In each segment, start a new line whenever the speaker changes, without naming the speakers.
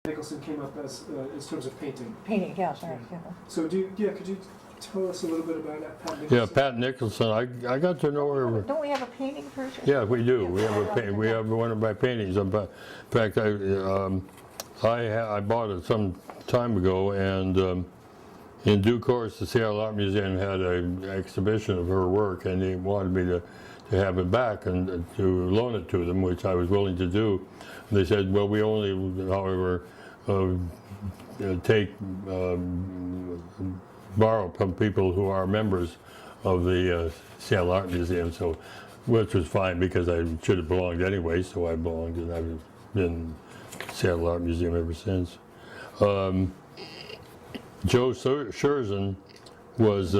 Nicholson came up as in terms of painting.
Painting, yeah, sorry.
Yeah.
Yeah.
So could you tell us a little bit about Pat Nicholson?
Yeah, Pat Nicholson. I got to know her.
Don't we have a painting person?
Yeah, we do. We have one of my paintings. In fact, I bought it some time ago, and in due course, the Seattle Art Museum had an exhibition of her work, and they wanted me to have it back and to loan it to them, which I was willing to do. And they said, well, we only, however, borrow from people who are members of the Seattle Art Museum, so which was fine because I should have belonged anyway, so I belonged, and I've been Seattle Art Museum ever since. Joe Scherzen was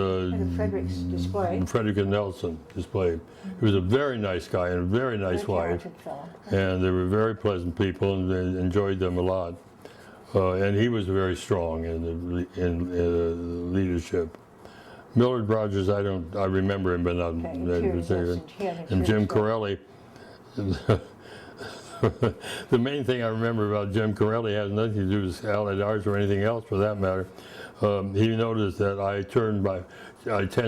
Frederick's display.
Frederick and Nelson display. He was a very nice guy and a very nice wife, and they were very pleasant people, and they enjoyed them a lot. And he was very strong in leadership. Millard Rogers, I remember him, but not. And Jim Corelli. The main thing I remember about Jim Corelli has nothing to do with Allied Arts or anything else for that matter. He noticed that I tend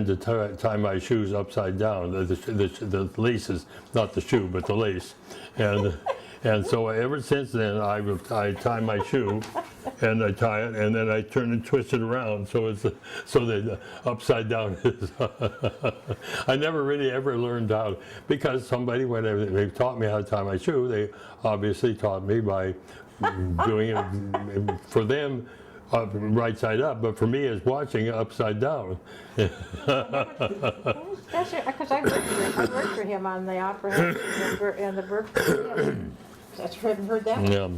to tie my shoes upside down. The lace is not the shoe, but the lace, and so ever since then I tie my shoe, and I tie it, and then I turn and twist it around so the upside down is. I never really ever learned how, because somebody, whenever they taught me how to tie my shoe, they obviously taught me by doing it for them. Right side up, but for me, it's watching it upside down.
Because I worked for him on the opera house and the Burke. That's heard that?
Yeah.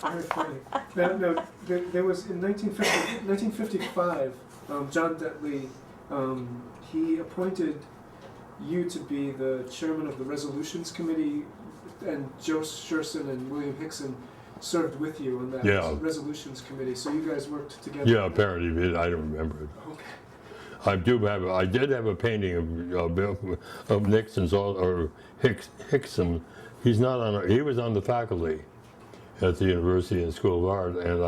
Very funny. Now, there was in 1955, John Detley, he appointed you to be the chairman of the Resolutions Committee, and Joe Scherzen and William Hickson served with you on that Resolutions Committee. So you guys worked together.
Yeah, apparently, I don't remember it.
Okay.
I did have a painting of Nixon's or Hickson. He's not on. He was on the faculty at the University and School of Art, and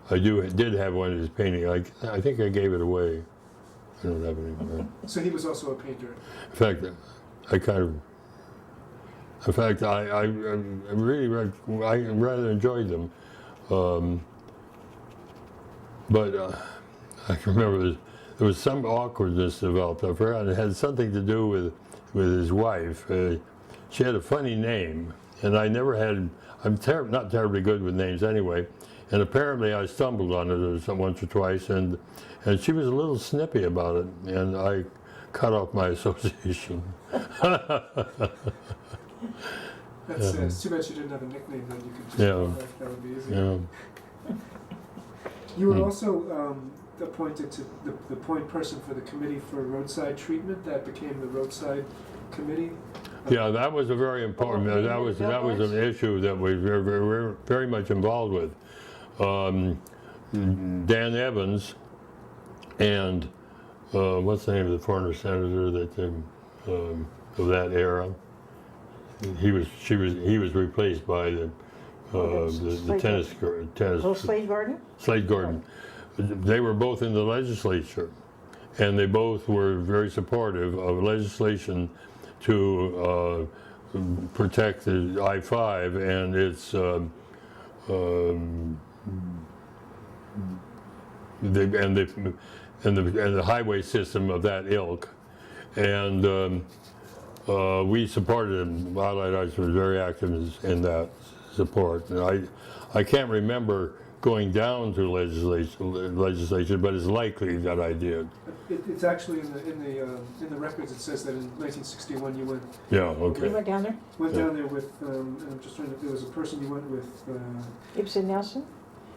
I did have one of his paintings. I think I gave it away. I don't have it anymore.
So he was also a painter.
In fact, I really rather enjoyed them, but I can remember there was some awkwardness developed. I forgot it had something to do with his wife. She had a funny name, and I never had. I'm not terribly good with names anyway, and apparently I stumbled on it once or twice, and she was a little snippy about it, and I cut off my association.
It's too bad you didn't have a nickname that you could just that would be easy.
Yeah.
You were also appointed to the point person for the Committee for Roadside Treatment that became the Roadside Committee.
Yeah, that was a very important. That was an issue that we were very much involved with. Dan Evans and what's the name of the former senator that of that era? He was replaced by the tennis.
Slade Gordon?
Slade Gordon. They were both in the legislature, and they both were very supportive of legislation to protect the I-5 and its the highway system of that ilk, and we supported him. Allied Arts was very active in that support, and I can't remember going down to legislation, but it's likely that I did.
It's actually in the records. It says that in 1961 you went.
Yeah. Okay.
You went down there?
Went down there with. I'm just trying to. There was a person you went with.
Ibsen Nelson.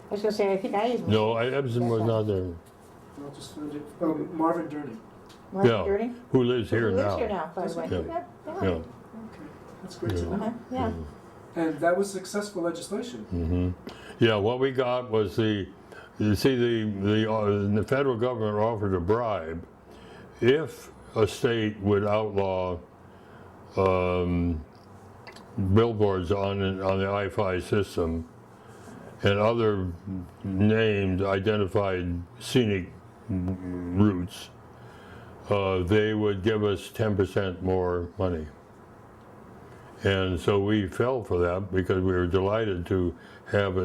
I was going to say I think I even.
No, Ibsen was not there.
I'll just find it. Oh, Marvin Durney.
Marvin Durney?
Who lives here now?
Who lives here now, by the way.
Yeah.
Okay, that's great to know.
Yeah.
And that was successful legislation.
Mm-hmm. Yeah, what we got was the federal government offered a bribe if a state would outlaw billboards on the I-5 system, and other named, identified scenic routes, they would give us 10% more money. And so we fell for that because we were delighted to have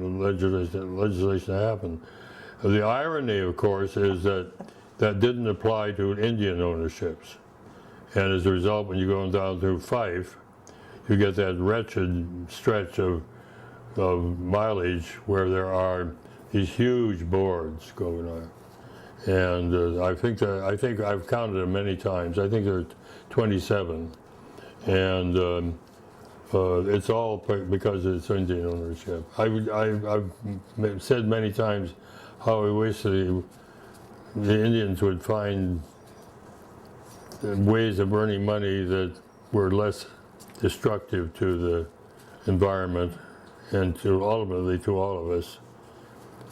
legislation happen. The irony, of course, is that that didn't apply to Indian ownerships. And as a result, when you're going down through Fife, you get that wretched stretch of mileage where there are these huge boards going on. And I think I've counted them many times. I think there are 27. And it's all because it's Indian ownership. I've said many times how I wish the Indians would find ways of earning money that were less destructive to the environment and ultimately to all of us.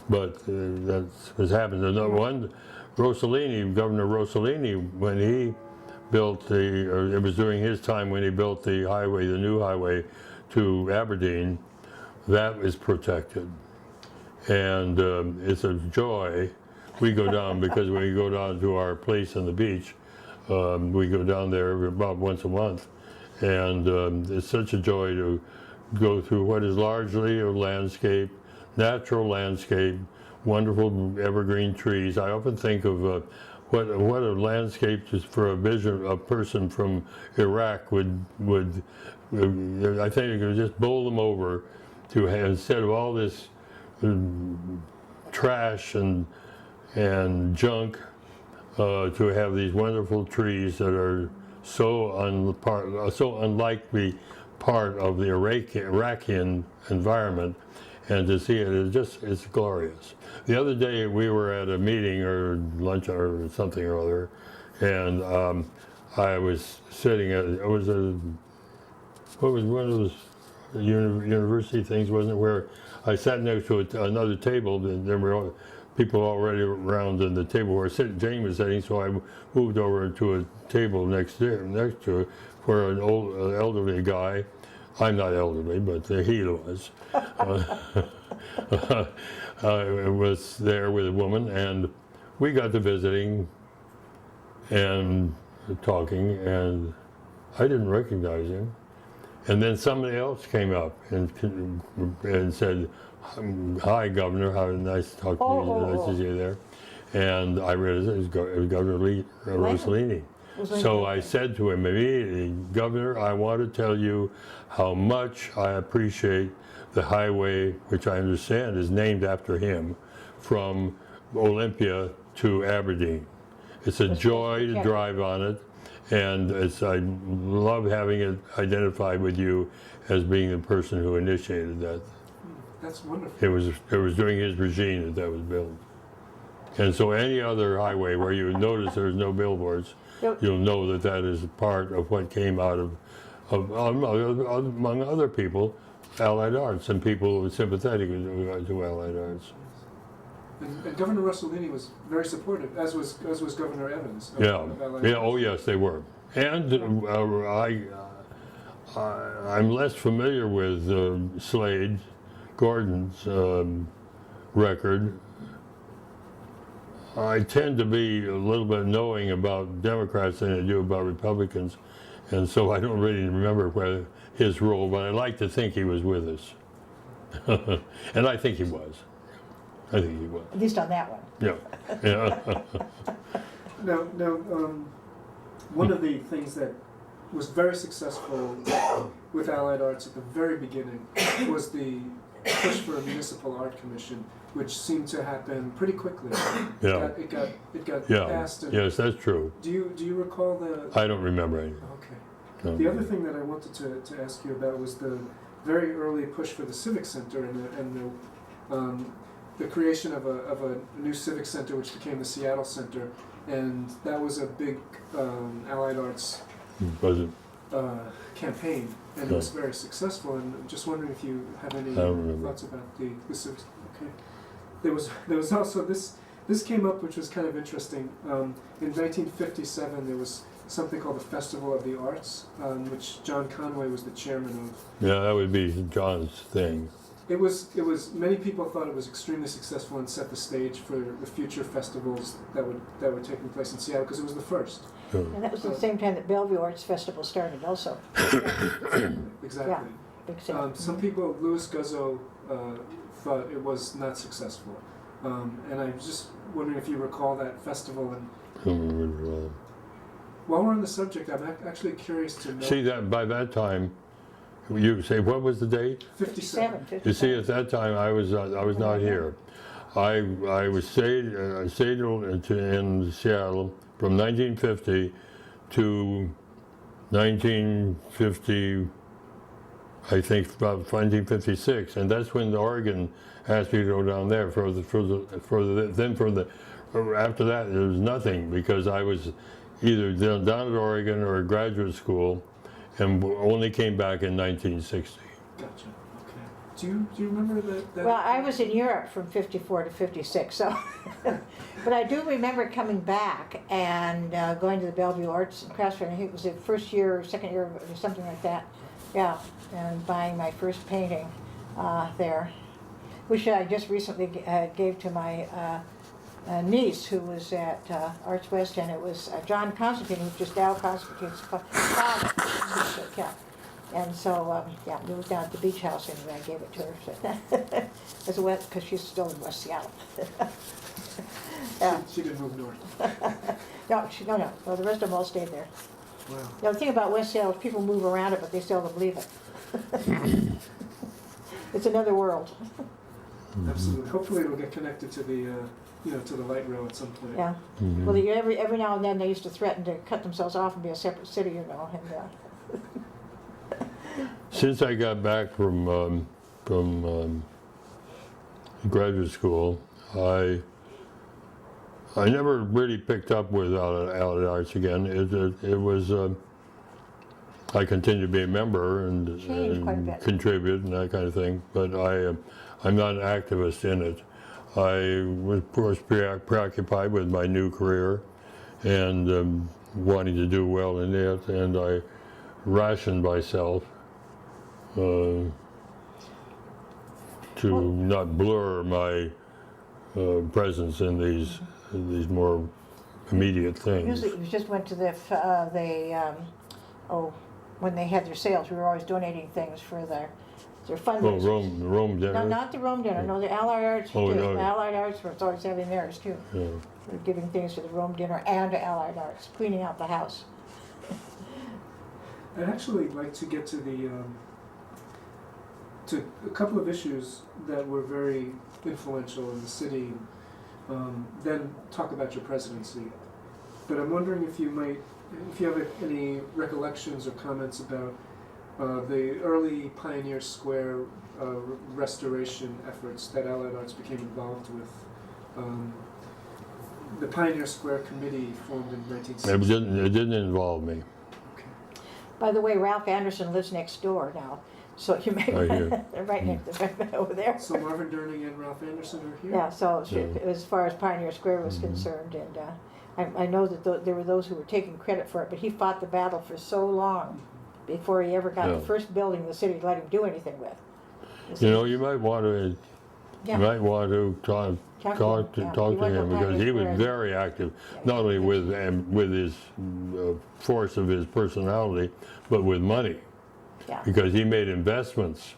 But that's what's happened. Another one, Governor Rossellini, when he built it was during his time when he built the new highway to Aberdeen, that is protected. And it's a joy. We go down because when we go down to our place on the beach, we go down there about once a month. And it's such a joy to go through what is largely a landscape, natural landscape, wonderful evergreen trees. I often think of what a landscape just for a person from Iraq would I think it could just bowl them over to have, instead of all this trash and junk, to have these wonderful trees that are so unlikely part of the Iraqian environment, and to see it it's glorious. The other day we were at a meeting or lunch or something or other, and I was sitting at what was one of those university things, wasn't it, where I sat next to another table, and there were people already around in the table where Jane was sitting, so I moved over to a table next to it, where an elderly guy, I'm not elderly, but he was, was there with a woman, and we got to visiting and talking, and I didn't recognize him. And then somebody else came up and said, "Hi, Governor, how nice to talk to you, nice to see you there." And I realized it was Governor Rossellini. So I said to him immediately, "Governor, I want to tell you how much I appreciate the highway, which I understand is named after him, from Olympia to Aberdeen. It's a joy to drive on it, and I love having it identified with you as being the person who initiated that."
That's wonderful.
It was during his regime that was built. And so any other highway where you notice there's no billboards, you'll know that that is part of what came out of among other people, Allied Arts, and people who were sympathetic to Allied Arts.
And Governor Rossellini was very supportive, as was Governor Evans. Of Allied Arts.
Oh yes, they were. And I'm less familiar with Slade Gordon's record. I tend to be a little bit knowing about Democrats than I do about Republicans, and so I don't really remember his role, but I like to think he was with us. And I think he was. I think he was.
At least on that one.
Yeah.
Now, one of the things that was very successful with Allied Arts at the very beginning was the push for a municipal art commission, which seemed to happen pretty quickly.
Yeah.
It got passed. And
yes, that's true.
Do you recall the?
I don't remember anything.
Okay.
No.
The other thing that I wanted to ask you about was the very early push for the Civic Center and the creation of a new Civic Center, which became the Seattle Center, and that was a big Allied Arts campaign, and it was very successful. And I'm just wondering if you have any thoughts about the Civic. Okay. There was also this came up, which was kind of interesting. In 1957, there was something called the Festival of the Arts, which John Conway was the chairman of.
Yeah, that would be John's thing.
It was. Many people thought it was extremely successful and set the stage for the future festivals that were taking place in Seattle because it was the first.
And that was the same time that Bellevue Arts Festival started also.
Exactly.
Yeah, big city.
Some people, Louis Guzzo, thought it was not successful, and I'm just wondering if you recall that festival. And while we're on the subject, I'm actually curious to know.
See, that by that time, you say, what was the date?
57.
You see, at that time, I was not here. I was stayed in Seattle from 1950 to 1950, I think about 1956, and that's when Oregon asked me to go down there after that there was nothing because I was either down at Oregon or at graduate school, and only came back in 1960.
Gotcha. Okay. Do you remember that?
Well, I was in Europe from 54 to 56, so. But I do remember coming back and going to the Bellevue Arts and Crafts Fair. I think it was the first year or second year or something like that. Yeah, and buying my first painting there, which I just recently gave to my niece who was at Arts West, and it was John Constantine, who's just Al Constantine's father. Yeah. And so, yeah, we was down at the beach house and I gave it to her. As well, because she's still in West Seattle. Yeah.
She didn't move north.
No, the rest of them all stayed there.
Wow.
The other thing about West Seattle is people move around it, but they seldom leave it. It's another world.
Absolutely. Hopefully it'll get connected to the, to the light rail at some point.
Yeah.
Mm-hmm.
Well, every now and then they used to threaten to cut themselves off and be a separate city, you know. And,
Since I got back from graduate school, I never really picked up with Allied Arts again. It was I continued to be a member and
quite a bit.
contribute and that kind of thing, but I'm not an activist in it. I was, of course, preoccupied with my new career and wanting to do well in it, and I rationed myself to not blur my presence in these more immediate things.
usually we just went to when they had their sales, we were always donating things for their fundraisers.
Oh, Rome dinner?
No, not the Rome dinner, no, the Allied Arts too.
No.
The Allied Arts was always having theirs too.
Yeah.
We were giving things to the Rome dinner and to Allied Arts, cleaning out the house.
I'd actually like to get to to a couple of issues that were very influential in the city, then talk about your presidency. But I'm wondering if you have any recollections or comments about the early Pioneer Square restoration efforts that Allied Arts became involved with. The Pioneer Square Committee formed in 1960.
It didn't involve me.
Okay.
By the way, Ralph Anderson lives next door now, so you may, right next over there.
So Marvin Durning and Ralph Anderson are here?
Yeah, so as far as Pioneer Square was concerned, and I know that there were those who were taking credit for it, but he fought the battle for so long before he ever got the first building the city let him do anything with.
You might want to talk to him because he was very active, not only with his force of his personality, but with money.
Yeah.
Because he made investments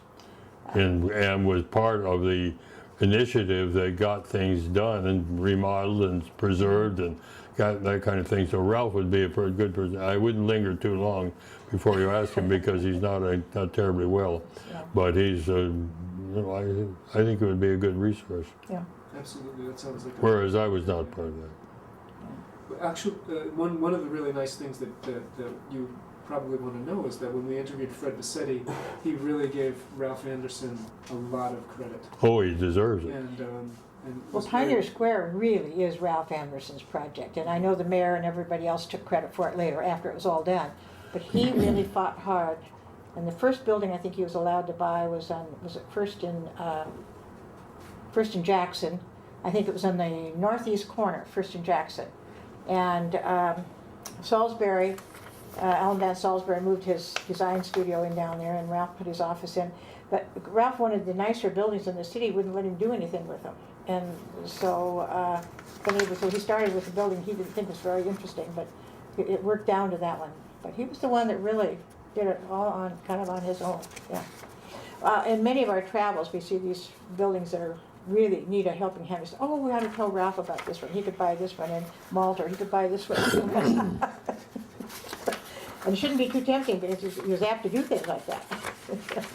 and was part of the initiative that got things done and remodeled and preserved and got that kind of thing. So Ralph would be a pretty good person. I wouldn't linger too long before you ask him because he's not terribly well, but he's I think it would be a good resource.
Yeah.
Absolutely, that sounds like.
Whereas I was not part of that.
Actually, one of the really nice things that you probably want to know is that when we interviewed Fred Bassetti, he really gave Ralph Anderson a lot of credit.
Oh, he deserves it.
And
Well, Pioneer Square really is Ralph Anderson's project, and I know the mayor and everybody else took credit for it later after it was all done. But he really fought hard, and the first building I think he was allowed to buy was it First in Jackson. I think it was on the northeast corner, First and Jackson, and Salisbury. Alan Van Salisbury moved his design studio in down there, and Ralph put his office in. But Ralph wanted the nicer buildings in the city, wouldn't let him do anything with them. And so, so he started with a building he didn't think was very interesting, but it worked down to that one. But he was the one that really did it all on, kind of on his own, yeah. In many of our travels, we see these buildings that are really need a helping hand. We say, oh, we ought to tell Ralph about this one. He could buy this one in Malta, or he could buy this one. And it shouldn't be too tempting, because he was apt to do things like that.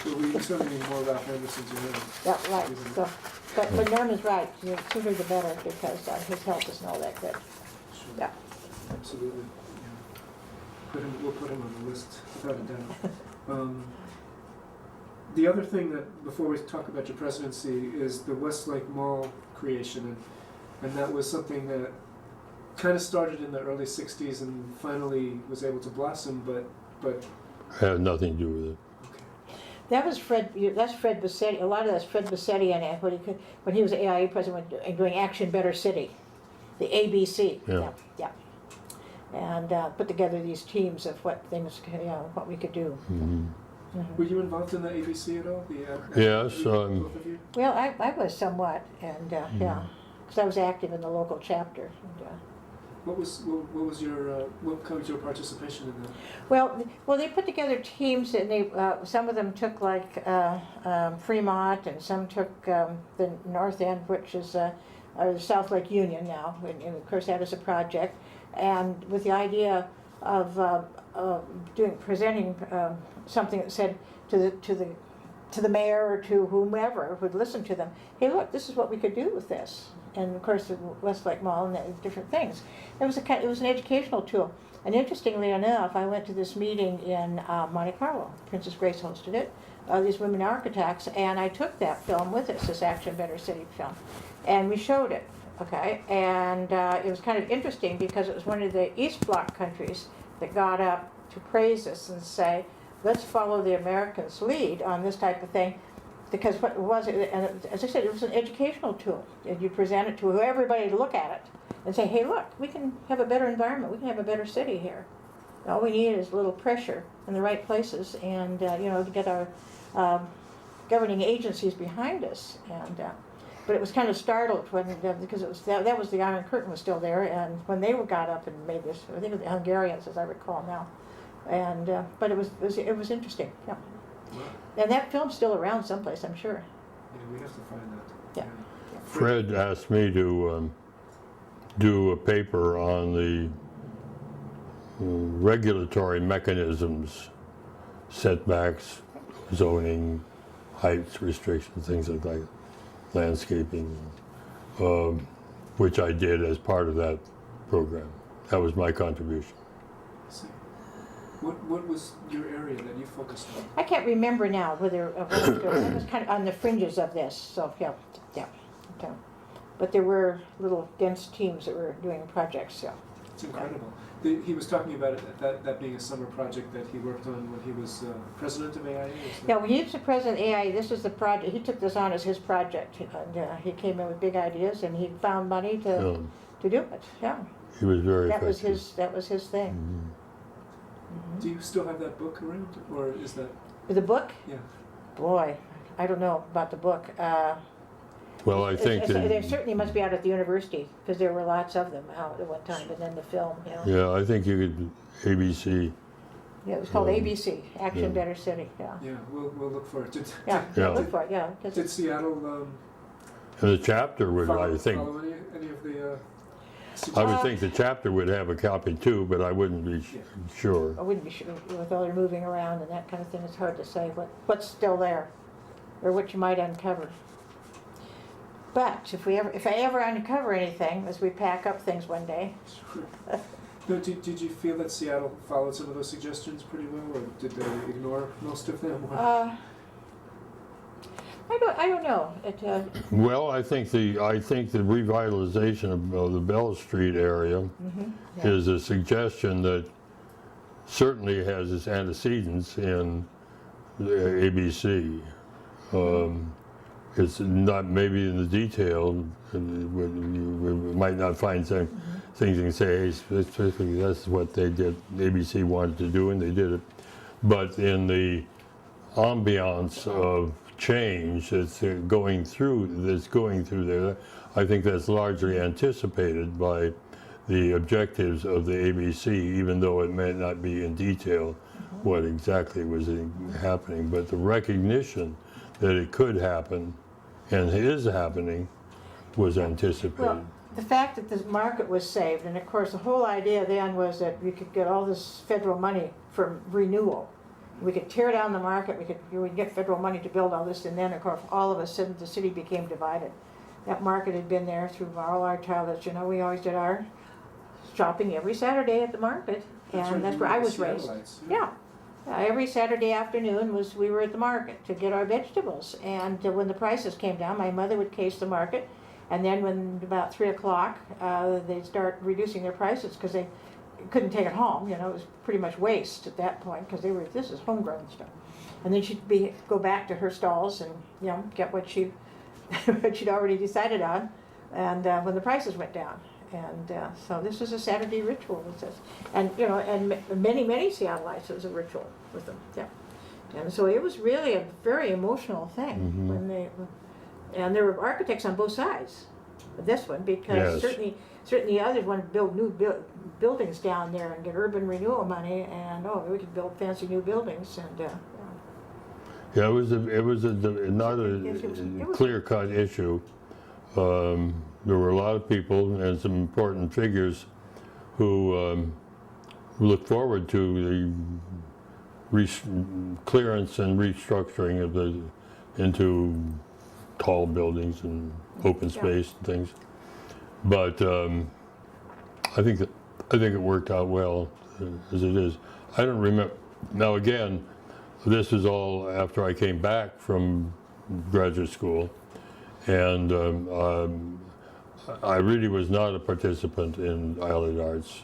Well, we certainly need more Ralph Anderson to know.
Yeah, right. So, but Norman's right. The sooner the better, because his health isn't all that good.
Sure.
Yeah.
Absolutely. Yeah. We'll put him on the list, without a doubt. The other thing that, before we talk about your presidency, is the Westlake Mall creation, and that was something that kind of started in the early '60s and finally was able to blossom, but
Had nothing to do with it.
okay.
That was that's Fred Bassetti. A lot of that's Fred Bassetti and when he was AIA president and doing Action Better City, the ABC.
Yeah.
Yeah. And put together these teams of what things, what we could do.
Mm-hmm.
Mhm.
Were you involved in the ABC at all?
Yes,
both of you?
Well, I was somewhat, and yeah, because I was active in the local chapter. And,
What was your participation in that?
well, they put together teams, and they some of them took like Fremont, and some took the North End, which is or South Lake Union now, and of course that is a project, and with the idea of presenting something that said to the mayor or to whomever would listen to them, hey, look, this is what we could do with this. And of course the Westlake Mall and different things. It was an educational tool. And interestingly enough, I went to this meeting in Monte Carlo. Princess Grace hosted it. These women architects, and I took that film with us, this Action Better City film, and we showed it. Okay, and it was kind of interesting because it was one of the East Bloc countries that got up to praise us and say, let's follow the Americans' lead on this type of thing. Because what it was, and as I said, it was an educational tool. And you present it to everybody to look at it and say, hey, look, we can have a better environment. We can have a better city here. All we need is a little pressure in the right places, and to get our governing agencies behind us. And but it was kind of startled when because it was that was the Iron Curtain was still there, and when they got up and made this, I think it was the Hungarians, as I recall now. And but it was interesting. Yeah.
Wow.
And that film's still around someplace, I'm sure.
Yeah, we have to find that.
Yeah.
Fred asked me to do a paper on the regulatory mechanisms, setbacks, zoning, heights restrictions, things like that, landscaping, which I did as part of that program. That was my contribution.
See. What was your area that you focused on?
I can't remember now whether it was kind of on the fringes of this. So yeah. Okay. But there were little dense teams that were doing projects. So
It's incredible. He was talking about it, that being a summer project that he worked on when he was president of AIA.
yeah, when he was the president of AIA, this was the project. He took this on as his project, and he came in with big ideas, and he found money to do it. Yeah.
He was very
That was
effective.
that was his thing.
Mm-hmm.
Do you still have that book around, or is that?
The book?
Yeah.
Boy, I don't know about the book.
Well, I think
there certainly must be out at the university, because there were lots of them out at one time, and then the film,
Yeah, I think you could, ABC.
Yeah, it was called ABC, Action
yeah.
Better City, yeah.
Yeah, we'll look for it.
Yeah,
Yeah.
look for it, yeah. 'Cause
Did Seattle
And the chapter would, I think,
follow any of the?
I would think the chapter would have a copy too, but I wouldn't be sure.
I wouldn't be sure, with all their moving around and that kind of thing, it's hard to say what's still there, or what you might uncover. But if I ever uncover anything, as we pack up things one day.
Sure. No, did you feel that Seattle followed some of those suggestions pretty well, or did they ignore most of them?
I don't know.
Well, I think the revitalization of the Bell Street area
Yeah.
is a suggestion that certainly has its antecedents in the ABC. It's not maybe in the detail. We might not find some things you can say, hey, specifically that's what they did. ABC wanted to do, and they did it. But in the ambiance of change that's going through there. I think that's largely anticipated by the objectives of the ABC, even though it may not be in detail what exactly was happening. But the recognition that it could happen and is happening was anticipated.
Well, the fact that the market was saved, and of course the whole idea then was that we could get all this federal money from renewal. We could tear down the market, we'd get federal money to build all this, and then of course all of a sudden the city became divided. That market had been there through all our childhoods. You know, we always did our shopping every Saturday at the market, and that's where I was raised. Yeah. Every Saturday afternoon we were at the market to get our vegetables, and when the prices came down, my mother would case the market, and then when about 3 o'clock they'd start reducing their prices because they couldn't take it home. You know, it was pretty much waste at that point because this is homegrown stuff. And then she'd go back to her stalls and, you know, get what she'd already decided on, and when the prices went down. And so this was a Saturday ritual with this. And, you know, and many Seattleites, it was a ritual with them, yeah. And so it was really a very emotional thing when and there were architects on both sides of this one, because certainly the others wanted to build new buildings down there and get urban renewal money, and we could build fancy new buildings, and
yeah, it was not a clear-cut issue. There were a lot of people and some important figures who looked forward to the clearance and restructuring into tall buildings and open space and things. But I think it worked out well as it is. I don't remember. Now again, this is all after I came back from graduate school, and I really was not a participant in Allied Arts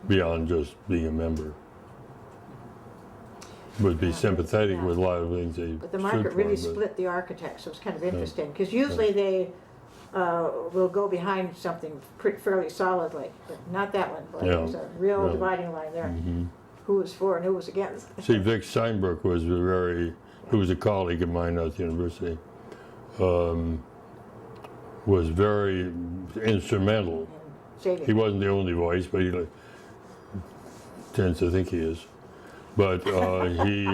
beyond just being a member. Would be sympathetic with a lot of things they
But the market really split the architects, so it's kind of interesting, because usually they will go behind something fairly solidly, but not that one. But there's a real dividing line there. Who was for and who was against.
See, Vic Steinbrook was who was a colleague of mine at the university, was very instrumental. He wasn't the only voice, but he tends to think he is. But he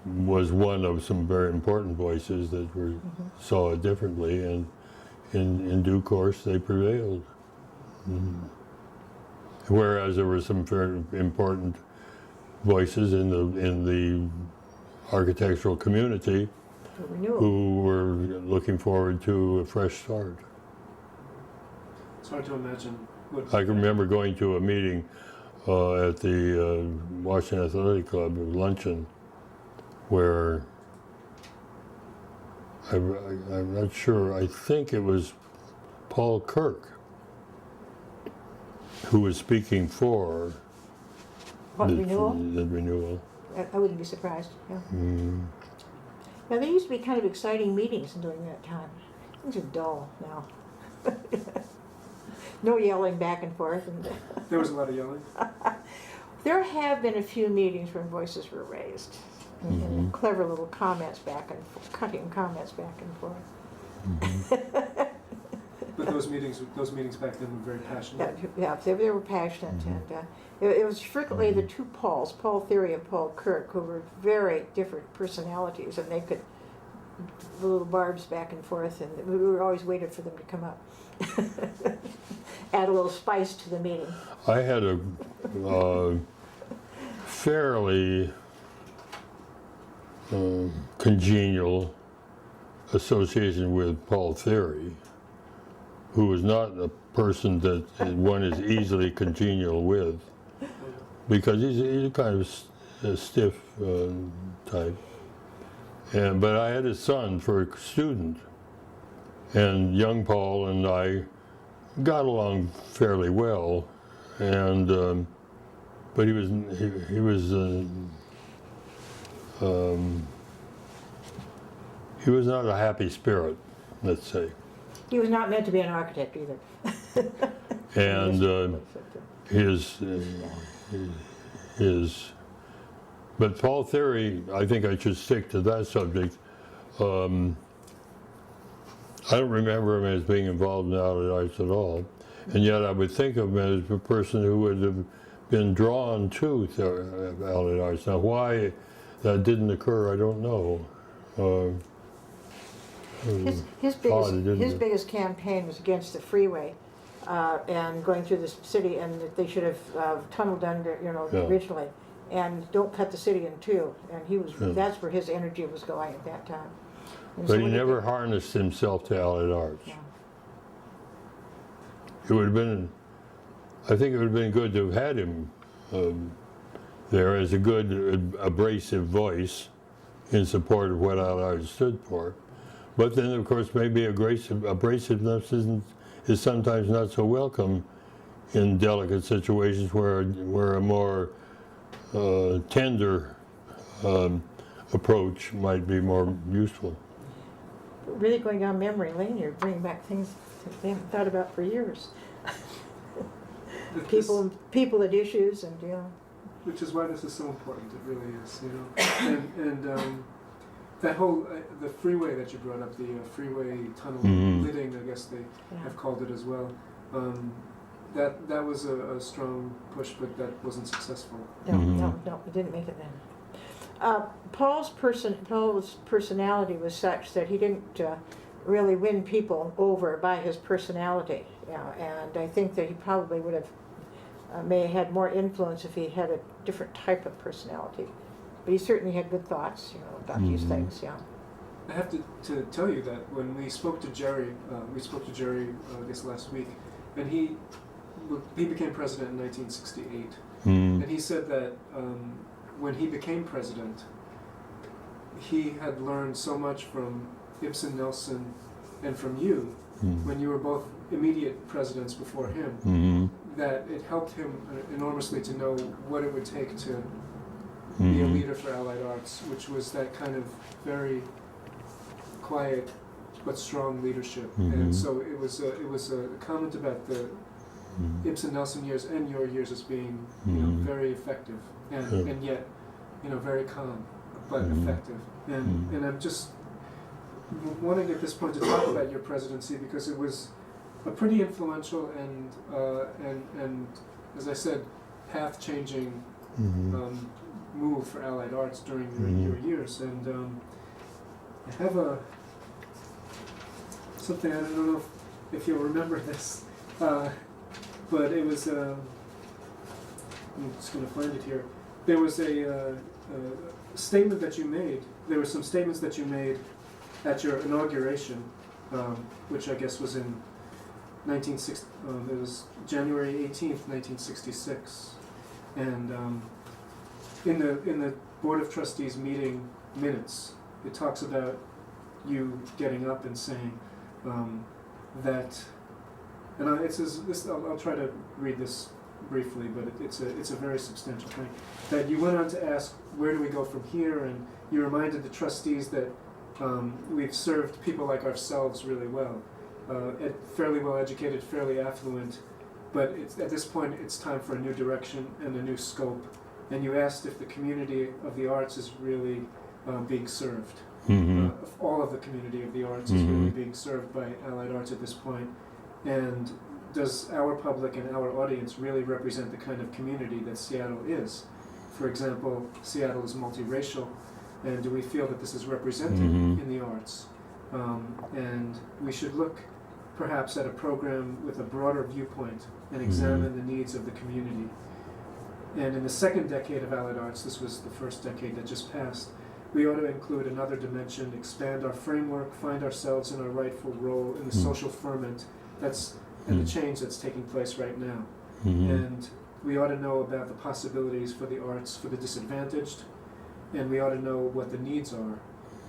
was one of some very important voices that saw it differently, and in due course they prevailed. Whereas there were some very important voices in the architectural community who were looking forward to a fresh start.
It's hard to imagine.
I can remember going to a meeting at the Washington Athletic Club, a luncheon, where I'm not sure, I think it was Paul Kirk who was speaking for
renewal?
The renewal.
I wouldn't be surprised. Yeah. Now there used to be kind of exciting meetings during that time. Things are dull now. No yelling back and forth.
There was a lot of yelling.
There have been a few meetings where voices were raised, and clever little comments back and cutting comments back and forth.
But those meetings back then were very passionate.
Yeah, they were passionate, and it was frequently the two Pauls, Paul Theory and Paul Kirk, who were very different personalities, and they could the little barbs back and forth, and we were always waited for them to come up. Add a little spice to the meeting.
I had a fairly congenial association with Paul Theory, who was not a person that one is easily congenial with, because he's a kind of a stiff type. But I had his son for a student, and young Paul and I got along fairly well, and but he was not a happy spirit, let's say.
He was not meant to be an architect either.
But Paul Theory, I think I should stick to that subject. I don't remember him as being involved in Allied Arts at all, and yet I would think of him as a person who would have been drawn to Allied Arts. Now, why that didn't occur, I don't know.
His biggest campaign was against the freeway and going through the city, and that they should have tunneled under, originally, and don't cut the city in two. And he was that's where his energy was going at that time. And
But he never harnessed himself to Allied Arts.
Yeah.
It would have been, I think it would have been good to have had him there as a good abrasive voice in support of what Allied Arts stood for. But then, of course, maybe abrasiveness is sometimes not so welcome in delicate situations where a more tender approach might be more useful.
Really going down memory lane, you're bringing back things that they haven't thought about for years. People at issues, and
Which is why this is so important. It really is, and that whole the freeway that you brought up, the freeway tunnel lidding, I guess they have called it as well. That was a strong push, but that wasn't successful.
No, it didn't make it then. Paul's personality was such that he didn't really win people over by his personality, and I think that he probably would have may have had more influence if he had a different type of personality. But he certainly had good thoughts, about these things.
I have to tell you that when we spoke to Jerry, I guess last week, and he became president in 1968, and he said that when he became president, he had learned so much from Ibsen Nelson and from you, when you were both immediate presidents before him, that it helped him enormously to know what it would take to be a leader for Allied Arts, which was that kind of very quiet but strong leadership. And so it was a comment about the Ibsen Nelson years and your years as being very effective and yet very calm but effective. And I'm just wanting at this point to talk about your presidency because it was a pretty influential and as I said, path-changing move for Allied Arts during your years. And I have something, I don't know if you'll remember this, but it was, I'm just going to find it here. There was a statement that you made. There were some statements that you made at your inauguration, which I guess was in it was January 18th, 1966. And in the Board of Trustees meeting minutes, it talks about you getting up and saying that, and I'll try to read this briefly, but it's a very substantial thing. That you went on to ask, where do we go from here? And you reminded the trustees that we've served people like ourselves really well, fairly well educated, fairly affluent, but at this point it's time for a new direction and a new scope. And you asked if the community of the arts is really being served. If all of the community of the arts is really being served by Allied Arts at this point. And does our public and our audience really represent the kind of community that Seattle is? For example, Seattle is multiracial, and do we feel that this is represented in the arts? And we should look perhaps at a program with a broader viewpoint and examine the needs of the community. And in the second decade of Allied Arts, this was the first decade that just passed, we ought to include another dimension, expand our framework, find ourselves in our rightful role in the social ferment and the change that's taking place right now. And we ought to know about the possibilities for the arts for the disadvantaged, and we ought to know what the needs are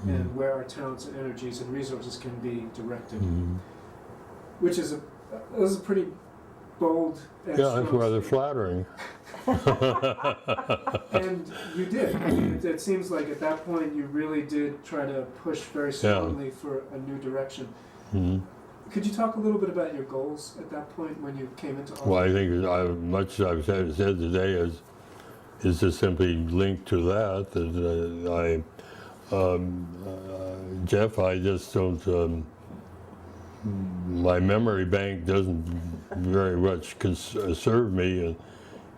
and where our talents and energies and resources can be directed. Which is a pretty bold and
that's rather flattering.
And you did. It seems like at that point you really did try to push very strongly for a new direction. Could you talk a little bit about your goals at that point when you came into office?
Well, I think much I've said today is just simply linked to that. Jeff, I just don't. My memory bank doesn't very much serve me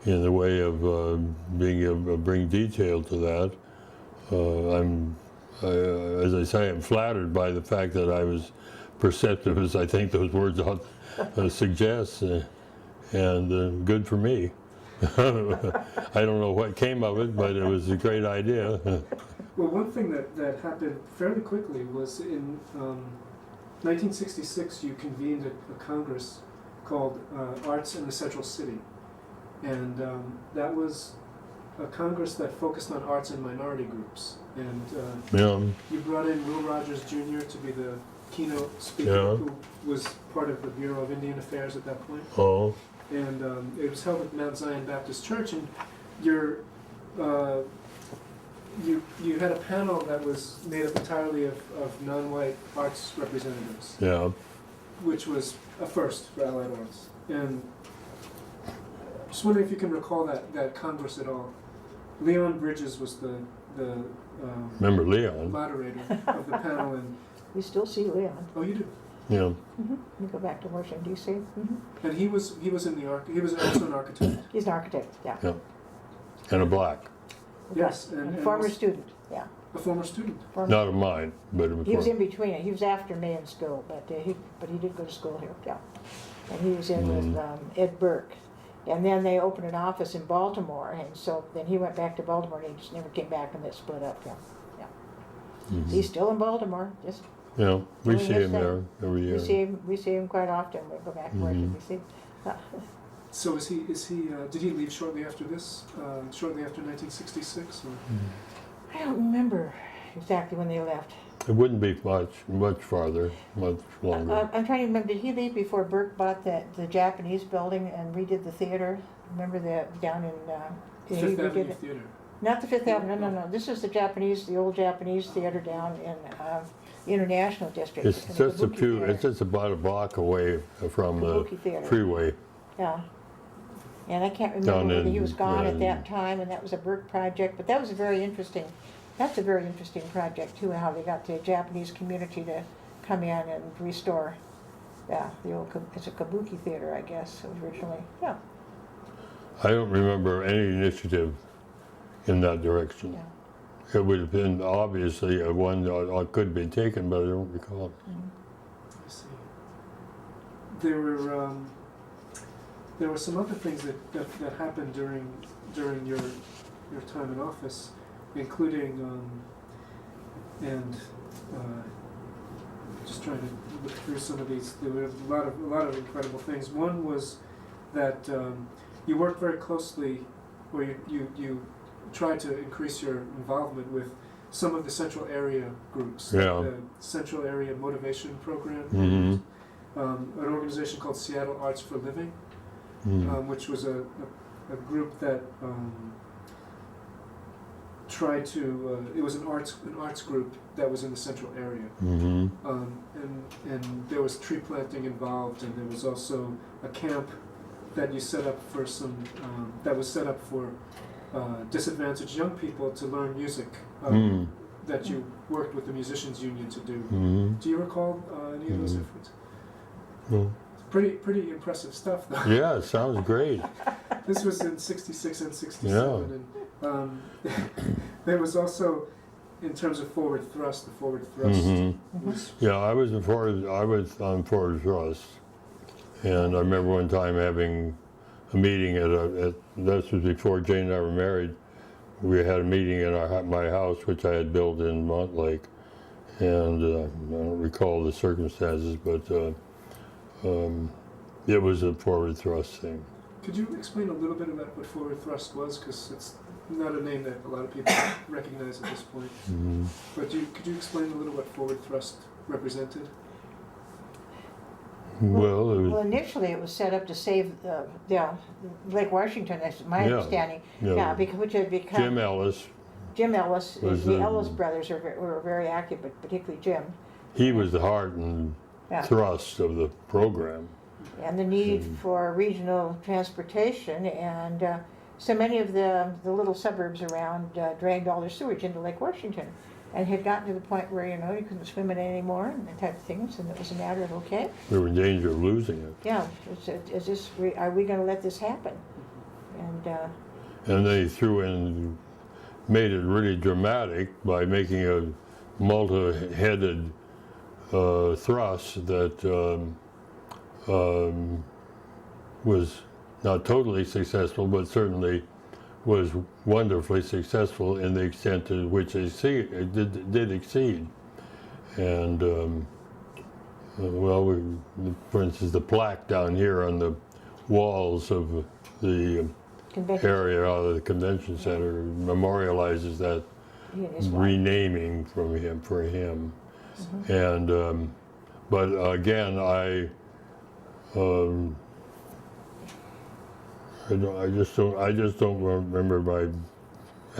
in the way of being able to bring detail to that. As I say, I'm flattered by the fact that I was perceptive, as I think those words suggest, and good for me. I don't know what came of it, but it was a great idea.
Well, one thing that happened fairly quickly was in 1966 you convened a Congress called Arts in the Central City. And that was a Congress that focused on arts and minority groups. And you brought in Will Rogers Jr. to be the keynote speaker, who was part of the Bureau of Indian Affairs at that point.
Oh.
And it was held at Mount Zion Baptist Church, and you had a panel that was made up entirely of non-white arts representatives.
Yeah.
Which was a first for Allied Arts. And just wondering if you can recall that Congress at all. Leon Bridges was the
remember Leon?
Moderator of the panel, and
You still see Leon.
oh, you do.
Yeah.
Mm-hmm. You go back to Washington D.C. Mm-hmm.
And he was in the he was also an architect.
He's an architect. Yeah.
Yeah. And a black.
Yes,
And a former
was
student. Yeah.
a former student.
Not of mine, but of
He was in between it. He was after me in school, but he did go to school here. Yeah. And he was in with Ed Burke. And then they opened an office in Baltimore, and so then he went back to Baltimore, and he just never came back, and they split up. Yeah.
Mm-hmm.
He's still in Baltimore. Just
Yeah, we
doing
see
his
him
thing.
there every year.
We see him quite often. We go back to Washington D.C.
So is he? Did he leave shortly after this? Shortly after 1966? Or?
I don't remember exactly when they left.
It wouldn't be much farther, much longer.
I'm trying to remember. Did he leave before Burke bought the Japanese building and redid the theater? Remember that down in
Fifth Avenue Theater.
Not the Fifth Avenue. No. This is the old Japanese theater down in the International District.
It's just it's just about a block away from the
Kabuki Theater.
freeway.
Yeah. And I can't
Down
remember whether he
in-
was gone at
in-
that time, and that was a Burke project. But that was a very interesting. That's a very interesting project too. How they got the Japanese community to come in and restore. Yeah, it's a Kabuki theater, I guess, originally. Yeah.
I don't remember any initiative in that direction.
Yeah.
It would have been obviously one that could be taken, but I don't recall.
I see. There were some other things that happened during your time in office, including just trying to look through some of these. There were a lot of incredible things. One was that you worked very closely, or you tried to increase your involvement with some of the Central Area groups,
Yeah.
like the Central Area Motivation Program,
Mm-hmm.
an organization called Seattle Arts for Living,
Mm-hmm.
which was a group that tried to. It was an arts group that was in the Central Area,
Mm-hmm.
and there was tree planting involved, and there was also a camp that you set up for some that was set up for disadvantaged young people to learn music. That you worked with the musicians union to do.
Mm-hmm.
Do you recall any of those efforts?
Mm-hmm.
Pretty impressive stuff, though.
Yeah, it sounds great.
This was in '66 and '67,
Yeah.
and there was also, in terms of forward thrust, the forward thrust
Mm-hmm.
was.
Yeah, I was on forward thrust, and I remember one time having a meeting this was before Jane and I were married. We had a meeting in my house, which I had built in Montlake, and I don't recall the circumstances, but it was a forward thrust thing.
Could you explain a little bit about what forward thrust was? Because it's not a name that a lot of people recognize at this point.
Mm-hmm.
But could you explain a little what forward thrust represented?
Well, it was,
Well, initially it was set up to save Lake Washington. That's my
Yeah.
understanding.
Yeah.
Yeah, because which had become
Jim Ellis,
Jim Ellis.
was
The
the-
Ellis brothers were very active, but particularly Jim.
he was the heart and
Yeah.
thrust of the program.
And the need for regional transportation, and so many of the little suburbs around dragged all their sewage into Lake Washington, and had gotten to the point where, you know, you couldn't swim in it anymore and that type of things, and it was a matter of, okay,
We were in danger of losing it.
yeah, is this, are we going to let this happen? And
And they threw in, made it really dramatic by making a multi-headed thrust that was not totally successful, but certainly was wonderfully successful in the extent to which it did exceed. And well, for instance, the plaque down here on the walls of the
convention,
area out of the convention center memorializes that
he and his wife.
renaming for him. And but again, I just don't remember my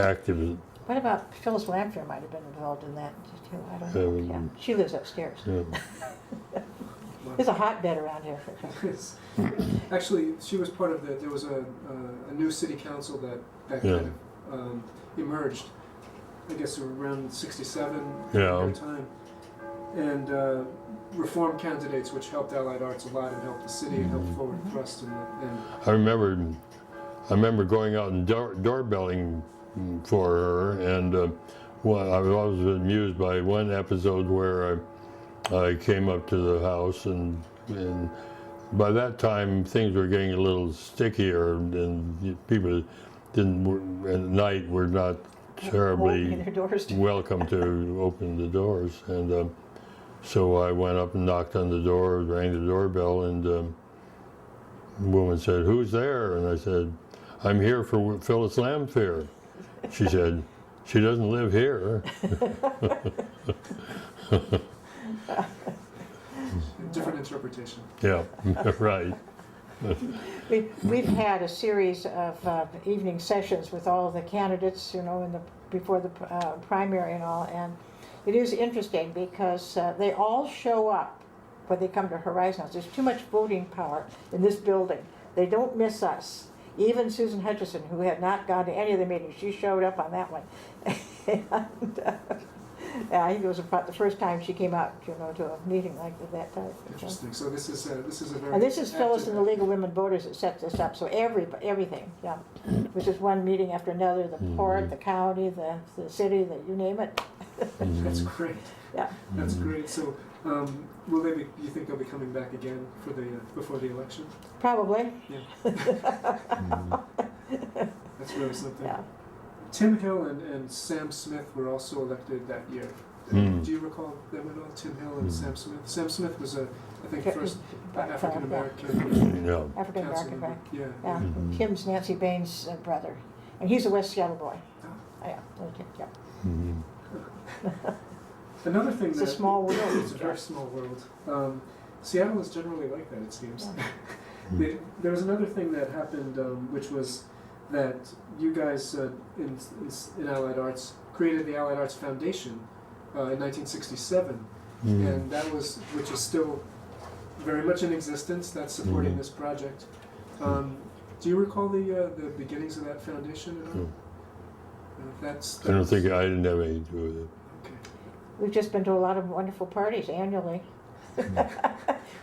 active.
What about Phyllis Lamphere might have been involved in that too? I don't know. Yeah. She lives upstairs.
Yeah.
There's a hotbed around here.
Actually, she was part of there was a new city council that
Yeah.
kind of emerged, I guess around 67
Yeah.
at that time. And reform candidates, which helped Allied Arts a lot and helped the city and helped Forward Thrust. And
I remember going out and doorbelling for her, and I was always amused by one episode where I came up to the house, and by that time things were getting a little stickier, and people at night were not terribly
Opening their doors to-
welcome to open the doors, and so I went up and knocked on the door, rang the doorbell, and the woman said, "Who's there?" And I said, "I'm here for Phyllis Lamphere." She said, "She doesn't live here."
different interpretation.
Yeah, right.
We've had a series of evening sessions with all the candidates, you know, before the primary and all, and it is interesting because they all show up when they come to Horizon House. There's too much voting power in this building. They don't miss us. Even Susan Hutchison, who had not gone to any of the meetings, she showed up on that one. And, I think it was about the first time she came out, you know, to a meeting like that type.
Interesting. So this is a very
And this is Phyllis
active-
and the League of Women Voters that set this up, so everything, yeah. Which is one meeting after another, the port, the county, the city, you name it.
That's great.
Yeah.
That's great. So, will they be? You think they'll be coming back again for the before the election?
Probably.
Yeah. That's really something.
Yeah.
Tim Hill and Sam Smith were also elected that year.
Mm.
Do you recall them at all? Tim Hill and Sam Smith. Sam Smith was I think first African American
Yeah.
African
council
American
member.
guy.
Yeah.
Yeah.
Mhm.
Tim's Nancy Bain's brother. And he's a West Seattle boy.
Oh.
Yeah. Okay, yeah.
Mhm.
Another thing
It's
that
a small world.
It's a very small world. Seattle is generally like that, it seems.
Yeah.
There was another thing that happened, which was that you guys in Allied Arts created the Allied Arts Foundation in 1967, and that was, which is still very much in existence. That's supporting this project. Do you recall the beginnings of that foundation at all?
I don't think I didn't have anything to do with it.
Okay.
We've just been to a lot of wonderful parties annually.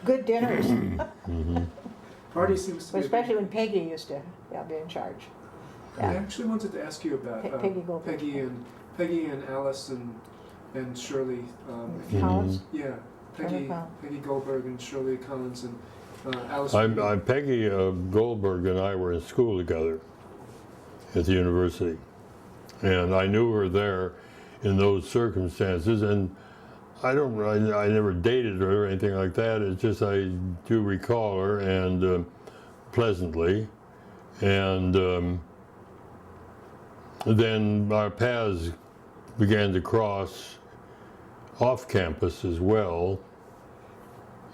Good dinners,
Mhm.
Party seems to be.
especially when Peggy used to be in charge.
I
Yeah.
actually wanted to ask you about
Peggy Goldberg.
Peggy and Alice and Shirley. If you-
Collins?
Yeah,
Shirley Collins.
Peggy Goldberg and Shirley Collins and Alice.
Peggy Goldberg and I were in school together at the university, and I knew her there in those circumstances. And I never dated her or anything like that. It's just I do recall her, and pleasantly, and then our paths began to cross off campus as well.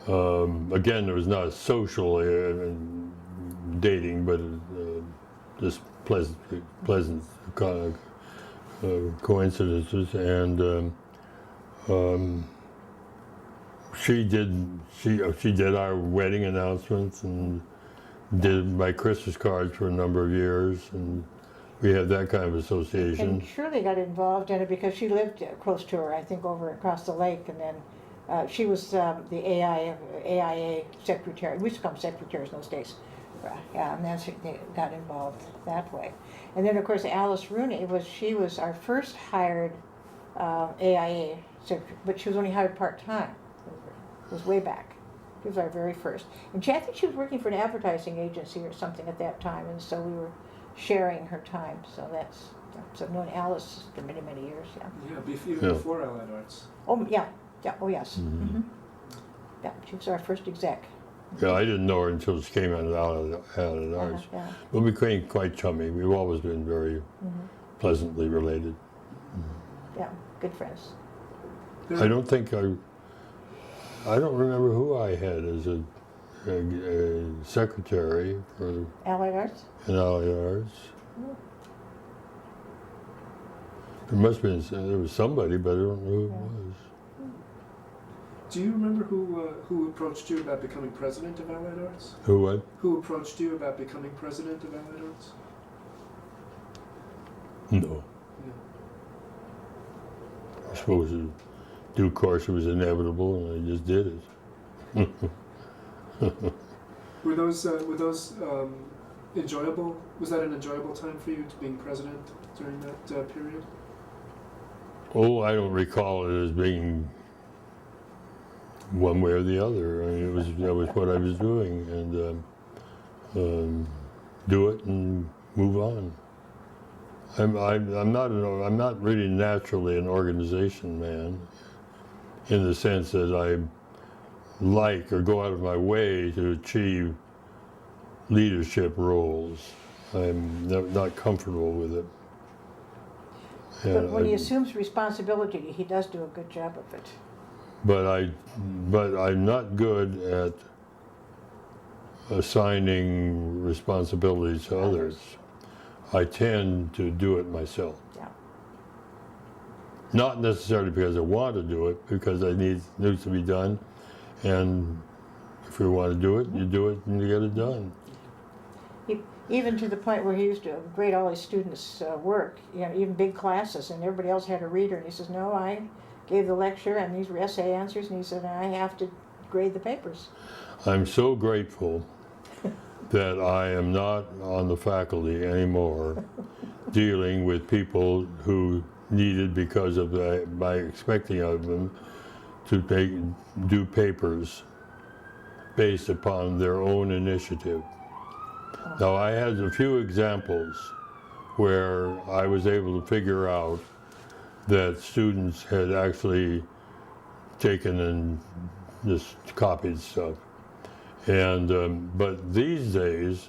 Again, there was not a social dating, but just pleasant coincidences, and she did our wedding announcements, and did my Christmas cards for a number of years, and we had that kind of association.
And Shirley got involved in it because she lived close to her, I think over across the lake, and then she was the AIA secretary. We used to call them secretaries in those days. Yeah, and then they got involved that way. And then, of course, Alice Rooney she was our first hired AIA secretary, but she was only hired part-time. It was way back. She was our very first. And I think she was working for an advertising agency or something at that time, and so we were sharing her time. So so I've known Alice for many, many years, yeah.
Yeah, even before Allied Arts.
Oh, yeah, oh yes.
Mm-hmm.
Mm-hmm. Yeah, she was our first exec.
Yeah, I didn't know her until she came out of Arts.
Yeah.
But we became quite chummy. We've always been very pleasantly related.
Yeah, good friends.
I don't remember who I had as a secretary for
Allied Arts?
in Allied Arts. There must have been, there was somebody, but I don't know who it was.
Do you remember who approached you about becoming president of Allied Arts?
Who what?
Who approached you about becoming president of Allied Arts?
No. I suppose in due course it was inevitable, and I just did it.
Were those enjoyable? Was that an enjoyable time for you to being president during that period?
Oh, I don't recall it as being one way or the other. I mean, that was what I was doing, and do it and move on. I'm not really naturally an organization man, in the sense that I like or go out of my way to achieve leadership roles. I'm not comfortable with it.
But when he assumes responsibility, he does do a good job of it.
But I'm not good at assigning responsibilities to others. I tend to do it myself.
Yeah.
Not necessarily because I want to do it, because it needs to be done. And if you want to do it, you do it and you get it done.
Even to the point where he used to grade all his students' work, even big classes, and everybody else had a reader. And he says, no, I gave the lecture and these were essay answers, and he said, I have to grade the papers.
I'm so grateful that I am not on the faculty anymore dealing with people who needed, because of my expecting of them, to do papers based upon their own initiative. Now, I had a few examples where I was able to figure out that students had actually taken and just copied stuff. And but these days,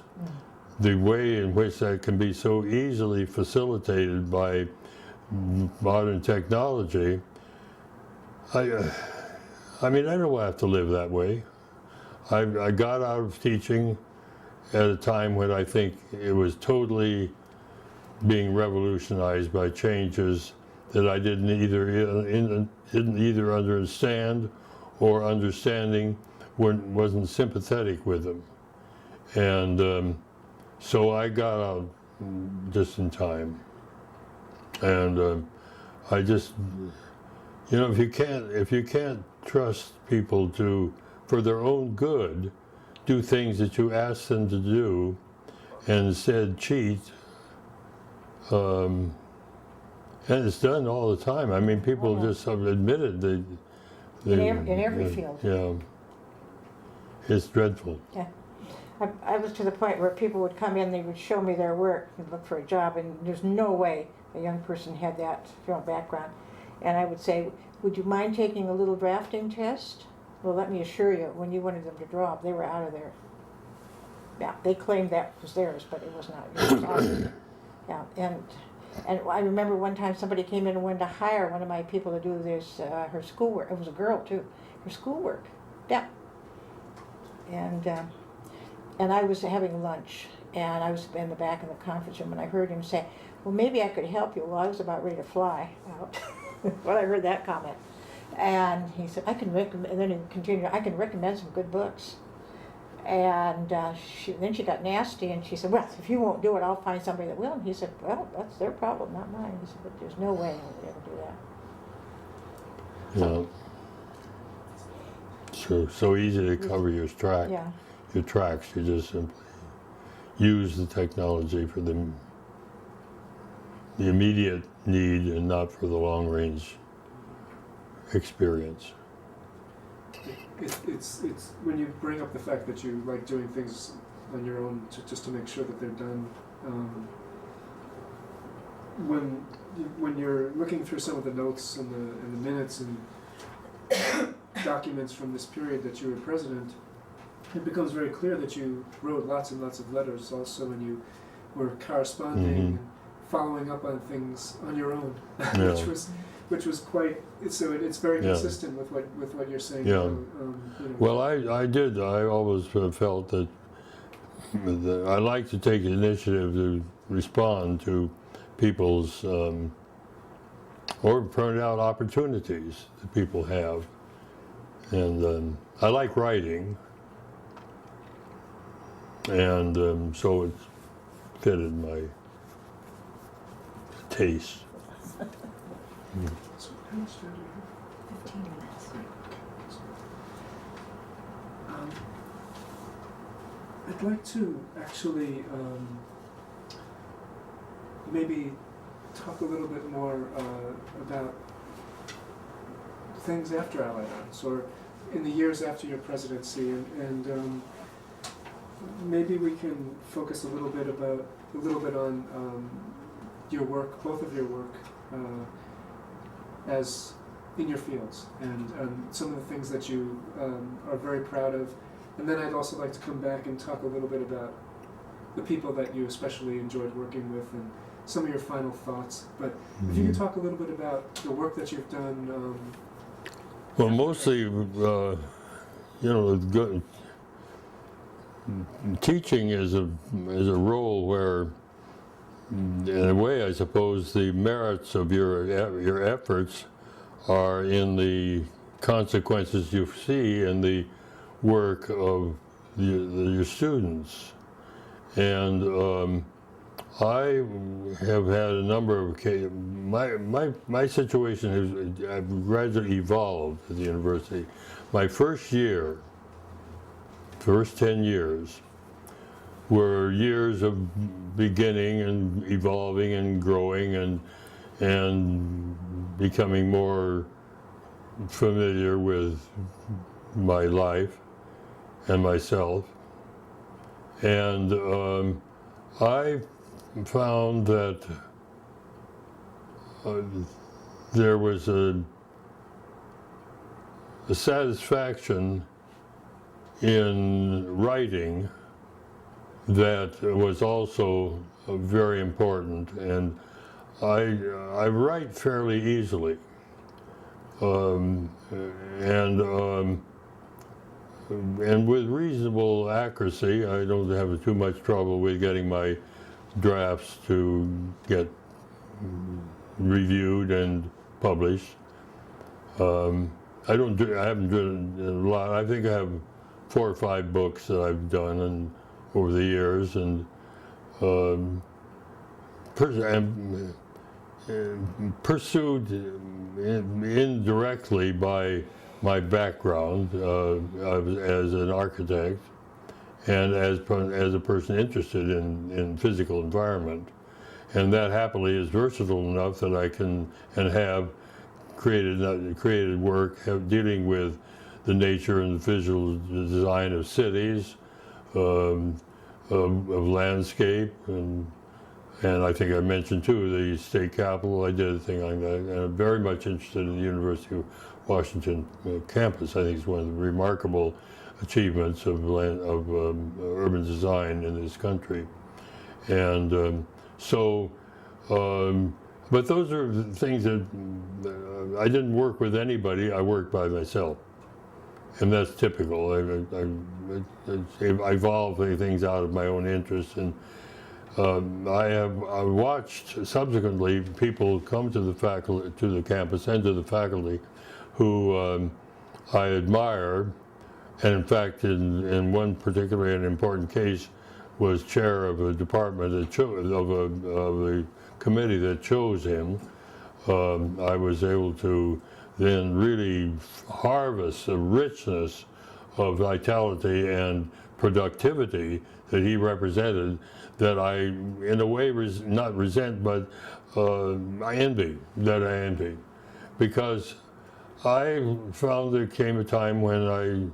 the way in which that can be so easily facilitated by modern technology, I mean, I don't have to live that way. I got out of teaching at a time when I think it was totally being revolutionized by changes that I didn't either understand, or understanding wasn't sympathetic with them. And so I got out just in time. And I just, if you can't trust people to, for their own good, do things that you ask them to do, and instead cheat, and it's done all the time. I mean, people just have admitted they
in every field.
Yeah, it's dreadful.
Yeah, I was to the point where people would come in, they would show me their work and look for a job, and there's no way a young person had that background. And I would say, would you mind taking a little drafting test? Well, let me assure you, when you wanted them to draw, they were out of there. Yeah, they claimed that was theirs, but it was not. It was ours. Yeah, and I remember one time somebody came in and wanted to hire one of my people to do her schoolwork. It was a girl too. Her schoolwork. Yeah. And I was having lunch, and I was in the back of the conference room, and I heard him say, "Well, maybe I could help you." Well, I was about ready to fly out when I heard that comment. And he said, "I can recommend," and then he continued, "I can recommend some good books." And then she got nasty, and she said, well, if you won't do it, I'll find somebody that will. And he said, well, that's their problem, not mine. He said, but there's no way I would ever do that.
Yeah. So easy to cover your tracks.
Yeah.
You just simply use the technology for the immediate need and not for the long range experience.
It's when you bring up the fact that you like doing things on your own just to make sure that they're done. When you're looking through some of the notes and the minutes and documents from this period that you were president, it becomes very clear that you wrote lots and lots of letters also when you were corresponding and following up on things on your own,
Yeah.
which was quite, so it's very
Yeah.
consistent with what you're saying.
Yeah.
You know.
Well, I always felt that I like to take the initiative to respond to people's or point out opportunities that people have. And I like writing, and so it fitted my taste.
So how much time do we have?
15 minutes.
I'd like to actually maybe talk a little bit more about things after Allied Arts, or in the years after your presidency, and maybe we can focus a little bit on your work, both of your work, as in your fields, and some of the things that you are very proud of. And then I'd also like to come back and talk a little bit about the people that you especially enjoyed working with and some of your final thoughts. But if you could talk a little bit about the work that you've done.
Well, mostly, good. Teaching is a role where, in a way, I suppose the merits of your efforts are in the consequences you see in the work of your students. And I have had a number of occasions. My situation has gradually evolved at the university. My first 10 years, were years of beginning and evolving and growing and becoming more familiar with my life and myself. And I found that there was a satisfaction in writing that was also very important, and I write fairly easily, and with reasonable accuracy. I don't have too much trouble with getting my drafts to get reviewed and published. I haven't done a lot. I think I have 4 or 5 books that I've done over the years, and pursued indirectly by my background as an architect and as a person interested in physical environment. And that happily is versatile enough that I can and have created work dealing with the nature and the visual design of cities, of landscape, and I think I mentioned too the state capitol. I did a thing on that, and I'm very much interested in the University of Washington campus. I think it's one of the remarkable achievements of urban design in this country. And but those are the things that I didn't work with anybody. I worked by myself, and that's typical. I evolve things out of my own interest, and I watched subsequently people come to the faculty, to the campus, and to the faculty, who I admire, and in fact, in one particularly an important case, was chair of a department that of a committee that chose him. I was able to then really harvest the richness of vitality and productivity that he represented, that I, in a way, not resent, but I envy, because I found there came a time when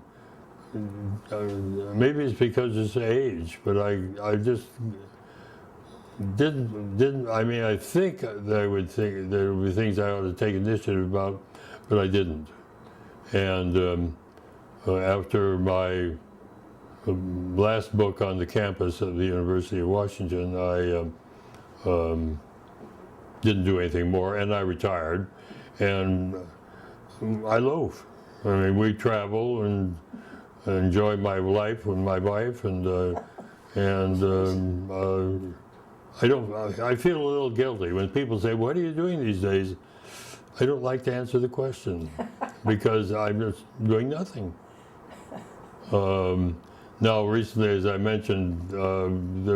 maybe it's because it's age, but I just didn't, I mean, I think that I would think there would be things I ought to take initiative about, but I didn't. And after my last book on the campus of the University of Washington, I didn't do anything more, and I retired, and I loaf. I mean, we travel and enjoy my life with my wife, and I feel a little guilty when people say, "What are you doing these days?" I don't like to answer the question because I'm just doing nothing. Now, recently, as I mentioned, there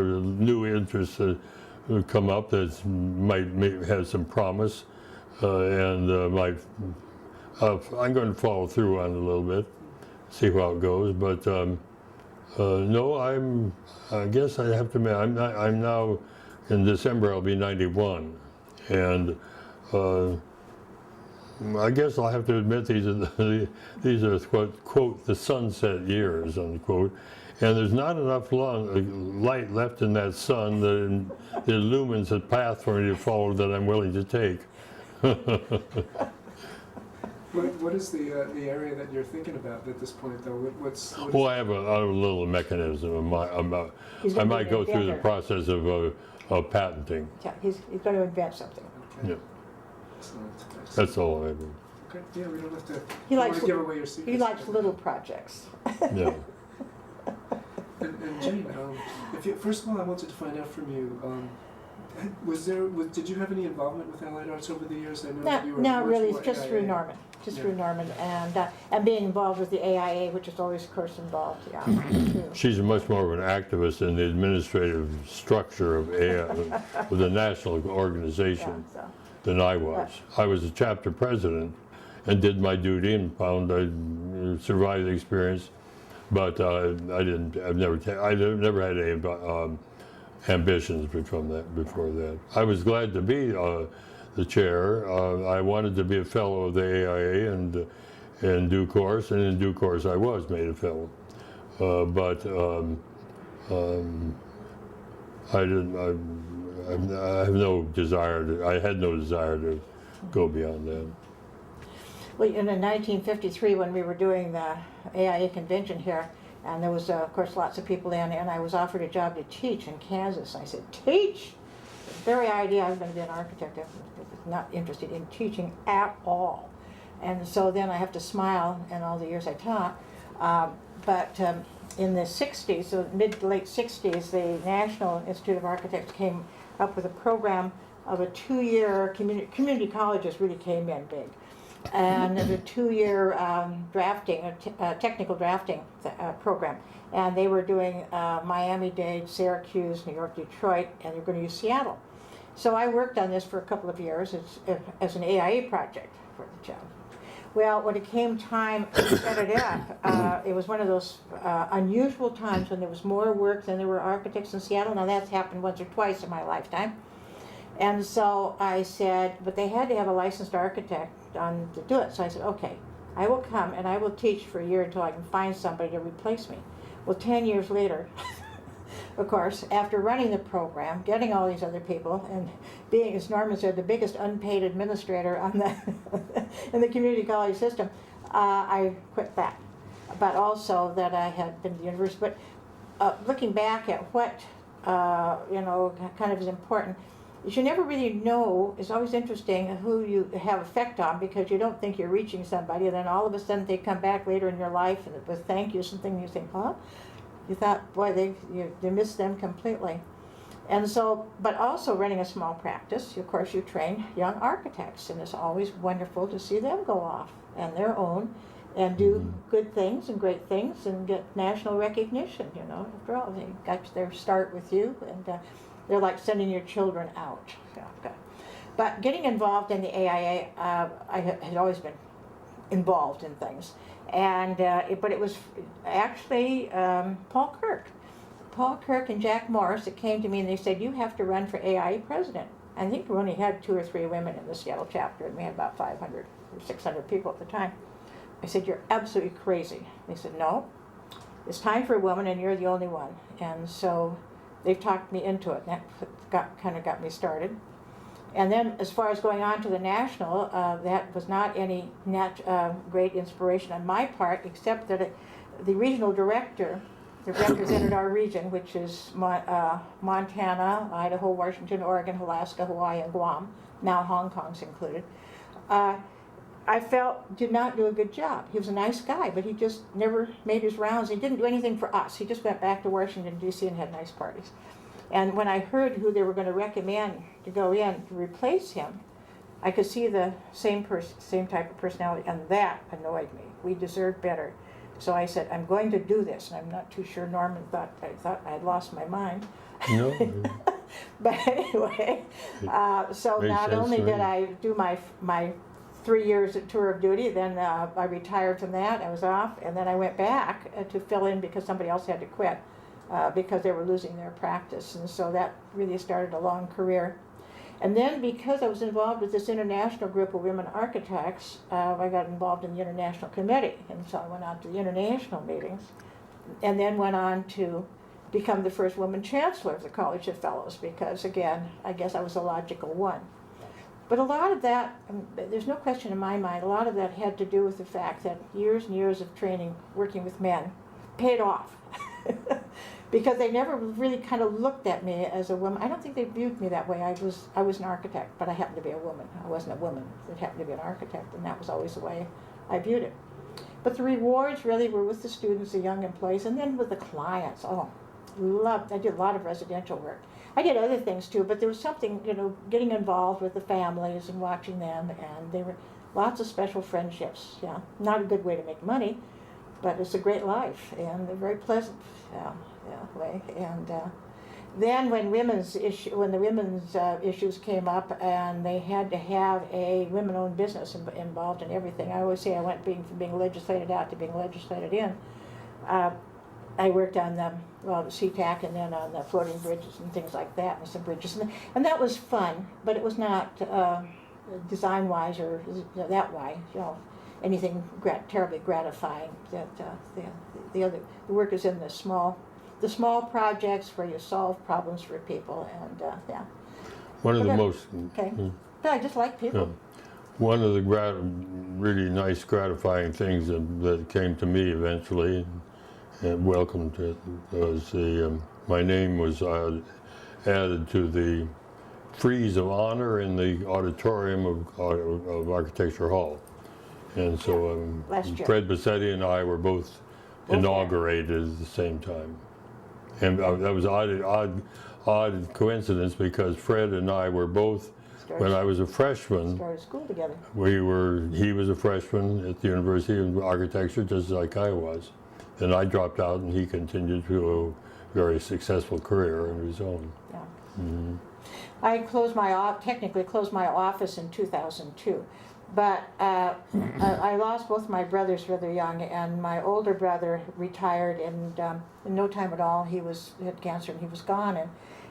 are new interests that have come up that might have some promise, and I'm going to follow through on it a little bit, see how it goes. But no, I guess I have to admit, I'm now, in December, I'll be 91, and I guess I'll have to admit these are quote the sunset years, unquote, and there's not enough light left in that sun that illumines a path for me to follow that I'm willing to take.
What is the area that you're thinking about at this point, though?
Well, I have a little mechanism. I might go through the process of patenting.
Yeah, he's going to invent something.
Okay.
Yeah.
Excellent.
That's all I do.
Okay. Yeah, we don't have to.
He likes
give away your secrets.
He likes little projects.
Yeah.
And Jane, first of all, I wanted to find out from you. Did you have any involvement with Allied Arts over the years? I know that you were
No,
much
really,
more
it's just through
AIA.
Norman.
Yeah.
Through Norman, and being involved with the AIA, which is always, of course, involved. Yeah.
She's much more of an activist in the administrative structure of with a national organization than I was. I was a chapter president and did my duty and found I survived the experience, but I've never had any ambitions before that. I was glad to be the chair. I wanted to be a fellow of the AIA, and in due course I was made a fellow. But I have no desire I had no desire to go beyond that.
Well, in 1953, when we were doing the AIA convention here, and there was, of course, lots of people in, and I was offered a job to teach in Kansas. I said, teach? The very idea I was going to be an architect. I was not interested in teaching at all. And so then I have to smile in all the years I taught. But in the 60s, so mid to late 60s, the National Institute of Architects came up with a program of a 2-year community colleges really came in big. And a 2-year technical drafting program. And they were doing Miami-Dade, Syracuse, New York, Detroit, and they were going to use Seattle. So I worked on this for a couple of years as an AIA project for the job. Well, when it came time to set it up, it was one of those unusual times when there was more work than there were architects in Seattle. Now that's happened once or twice in my lifetime. And so I said, but they had to have a licensed architect to do it. So I said, okay, I will come and I will teach for a year until I can find somebody to replace me. Well, 10 years later, of course, after running the program, getting all these other people, and being, as Norman said, the biggest unpaid administrator on the in the community college system, I quit that. But also that I had been to the university. But looking back at what kind of is important, is you never really know. It's always interesting who you have effect on, because you don't think you're reaching somebody, and then all of a sudden they come back later in your life and with thank you something, and you think, huh? You thought, boy, you missed them completely. And so, but also running a small practice, of course, you train young architects, and it's always wonderful to see them go off on their own and do good things and great things and get national recognition, you know. After all, they got their start with you, and they're like sending your children out. Yeah, okay. But getting involved in the AIA, I had always been involved in things. And but it was actually Paul Kirk and Jack Morris that came to me and they said, you have to run for AIA president. I think we only had 2 or 3 women in the Seattle chapter, and we had about 500 or 600 people at the time. I said, you're absolutely crazy. They said, no, it's time for a woman and you're the only one. And so they've talked me into it, and that kind of got me started. And then as far as going on to the national, that was not any great inspiration on my part, except that the regional director that represented our region, which is Montana, Idaho, Washington, Oregon, Alaska, Hawaii, and Guam, now Hong Kong's included, I felt did not do a good job. He was a nice guy, but he just never made his rounds. He didn't do anything for us. He just went back to Washington, D.C. and had nice parties. And when I heard who they were going to recommend to go in to replace him, I could see the same type of personality, and that annoyed me. We deserved better. So I said, I'm going to do this, and I'm not too sure Norman thought I had lost my mind.
No.
But anyway, so not only did I do my 3 years at tour of duty, then I retired from that. I was off, and then I went back to fill in because somebody else had to quit. Because they were losing their practice, and so that really started a long career. And then because I was involved with this international group of women architects, I got involved in the international committee, and so I went on to the international meetings, and then went on to become the first woman chancellor of the College of Fellows, because again, I guess I was a logical one. But a lot of that, there's no question in my mind, a lot of that had to do with the fact that years and years of training, working with men, paid off. Because they never really kind of looked at me as a woman. I don't think they viewed me that way. I was an architect, but I happened to be a woman. I wasn't a woman that happened to be an architect, and that was always the way I viewed it. But the rewards really were with the students, the young employees, and then with the clients. Oh, I did a lot of residential work. I did other things too, but there was something, you know, getting involved with the families and watching them, and there were lots of special friendships. Yeah, not a good way to make money, but it's a great life and a very pleasant way. And then when the women's issues came up and they had to have a women-owned business involved in everything, I always say I went from being legislated out to being legislated in. I worked on the SeaTac and then on the floating bridges and things like that, and some bridges, and that was fun, but it was not design-wise or that way, you know, anything terribly gratifying. That the work is in the small projects where you solve problems for people, and yeah.
One of the most.
Okay. I just like people.
Yeah. One of the really nice, gratifying things that came to me eventually, and welcomed it, was my name was added to the frieze of honor in the auditorium of Architecture Hall. And so Fred Bassetti and I were both inaugurated at the same time. And that was odd coincidence, because Fred and I were both, when I was a freshman,
started school together.
He was a freshman at the University of Architecture, just like I was. And I dropped out, and he continued to a very successful career of his own.
Yeah.
Mm-hmm.
I technically closed my office in 2002. But I lost both my brothers rather young, and my older brother retired, and in no time at all he had cancer and he was gone.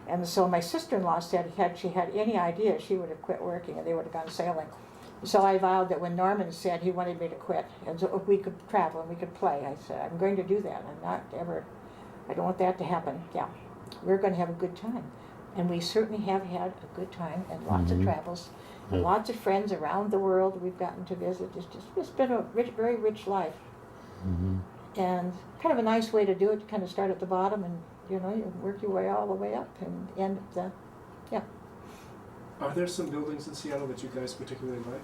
And so my sister-in-law said had she had any idea, she would have quit working and they would have gone sailing. So I vowed that when Norman said he wanted me to quit, and so we could travel and we could play, I said, I'm going to do that. I don't want that to happen. Yeah, we're going to have a good time. And we certainly have had a good time, and lots of travels. And lots of friends around the world we've gotten to visit. It's been a very rich life. Mm-hmm. And kind of a nice way to do it, to kind of start at the bottom and, you know, you work your way all the way up and end at the, yeah.
Are there some buildings in Seattle that you guys particularly like,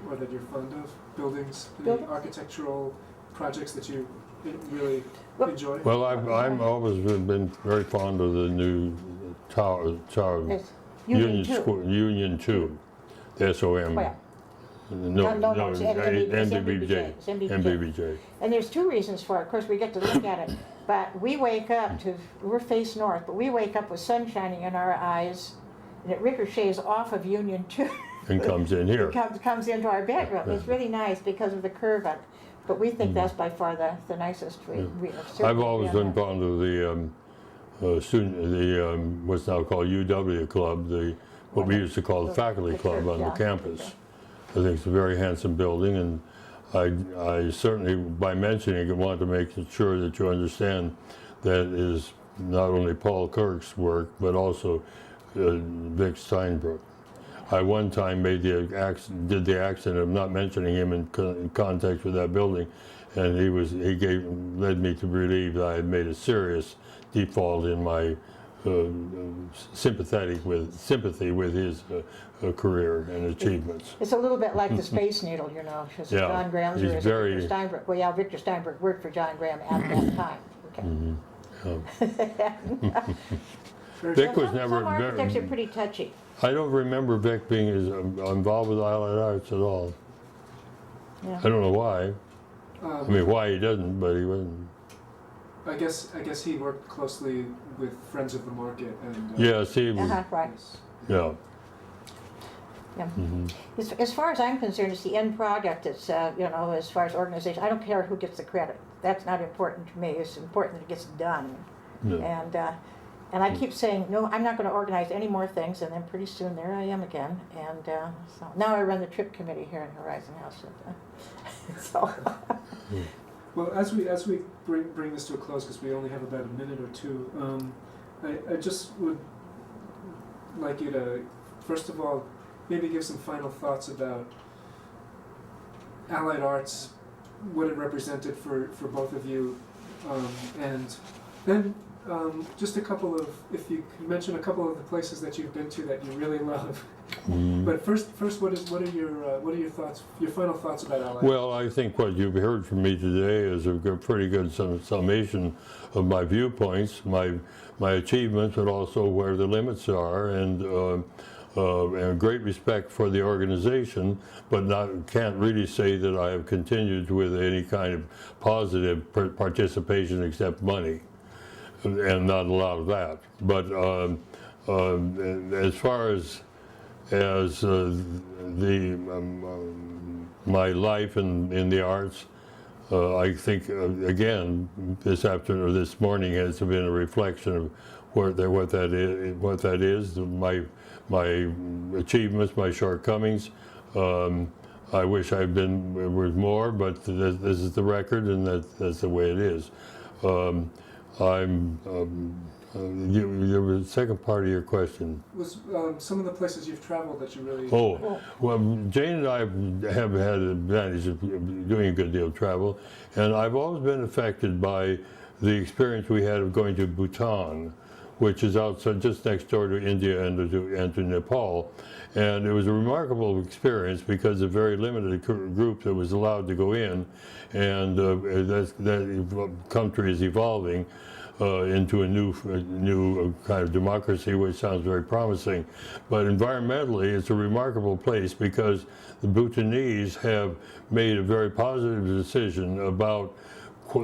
or that you're fond of? Buildings? Architectural projects that you really enjoy?
Well, I've always been very fond of the new tower
Union 2.
Union 2. SOM.
Oh, yeah.
No,
No, it's
NBBJ.
It's NBBJ.
NBBJ.
And there's two reasons for it. Of course, we get to look at it, but we wake up we're face north, but we wake up with sun shining in our eyes, and it ricochets off of Union 2.
And comes in here.
It comes into our bedroom. It's really nice because of the curve on it. But we think that's by far the nicest
I've always been fond of the what's now called UW Club, what we used to call the faculty club on the campus. I think it's a very handsome building, and I certainly, by mentioning it, want to make sure that you understand that it is not only Paul Kirk's work, but also Vic Steinbrook. I one time did the accident of not mentioning him in context with that building, and led me to believe that I had made a serious default in my sympathy with his career and achievements.
It's a little bit like the Space Needle, you know.
Yeah,
John Graham's
he's very.
Victor Steinbrook. Well, yeah, Victor Steinbrook worked for John Graham at that time. Okay.
Vic was
Some
never.
architects are pretty touchy.
I don't remember Vic being involved with Allied Arts at all.
Yeah.
I don't know why. I mean, why he doesn't, but he wasn't.
I guess he worked closely with Friends of the Market and.
Yes, he was.
Right.
Yeah.
Yeah. As far as I'm concerned, it's the end product. It's as far as organization, I don't care who gets the credit. That's not important to me. It's important that it gets done.
Yeah.
And I keep saying, no, I'm not going to organize any more things, and then pretty soon there I am again. And so now I run the trip committee here in Horizon House. So.
Well, as we bring this to a close, because we only have about a minute or two, I just would like you to, first of all, maybe give some final thoughts about Allied Arts, what it represented for both of you, and then just a couple of, if you could mention a couple of the places that you've been to that you really love. But first, what are your thoughts, your final thoughts about Allied?
Well, I think what you've heard from me today is a pretty good summation of my viewpoints, my achievements, but also where the limits are, and great respect for the organization, but can't really say that I have continued with any kind of positive participation except money, and not a lot of that. But as far as my life in the arts, I think again this morning has been a reflection of what that is. My achievements, my shortcomings. I wish I'd been with more, but this is the record, and that's the way it is. There was a second part of your question.
Was some of the places you've traveled that you really...
Oh, well, Jane and I have had the advantage of doing a good deal of travel, and I've always been affected by the experience we had of going to Bhutan, which is outside, just next door to India and to Nepal. And it was a remarkable experience because a very limited group that was allowed to go in, and that country is evolving into a new kind of democracy, which sounds very promising. But environmentally, it's a remarkable place because the Bhutanese have made a very positive decision about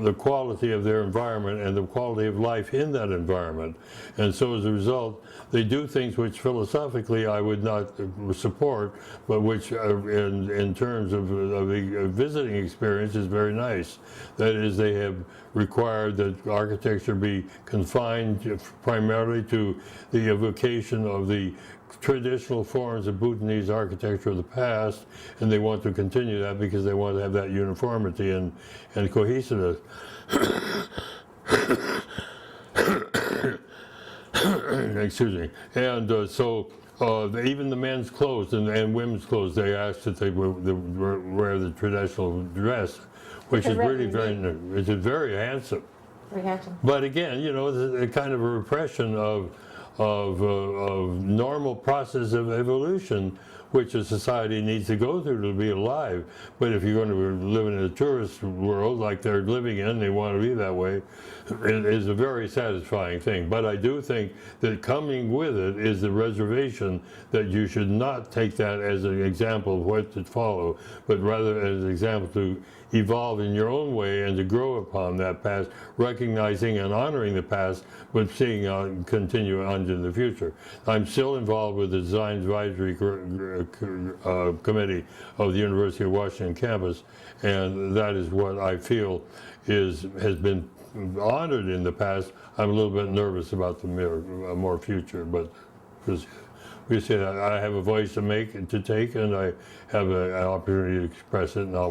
the quality of their environment and the quality of life in that environment. And so as a result, they do things which philosophically I would not support, but which in terms of the visiting experience is very nice. That is, they have required that architecture be confined primarily to the evocation of the traditional forms of Bhutanese architecture of the past, and they want to continue that because they want to have that uniformity and cohesiveness. Excuse me. And so even the men's clothes and women's clothes, they asked that they wear the traditional dress, which is really very handsome.
Very handsome.
But again, you know, a kind of a repression of normal process of evolution, which a society needs to go through to be alive. But if you're going to live in a tourist world like they're living in, they want to be that way, it is a very satisfying thing. But I do think that coming with it is the reservation that you should not take that as an example of what to follow, but rather as an example to evolve in your own way and to grow upon that past, recognizing and honoring the past, but seeing continue on in the future. I'm still involved with the Design Advisory Committee of the University of Washington campus, and that is what I feel has been honored in the past. I'm a little bit nervous about the more future, but we say that I have a voice to take, and I have an opportunity to express it, and I'll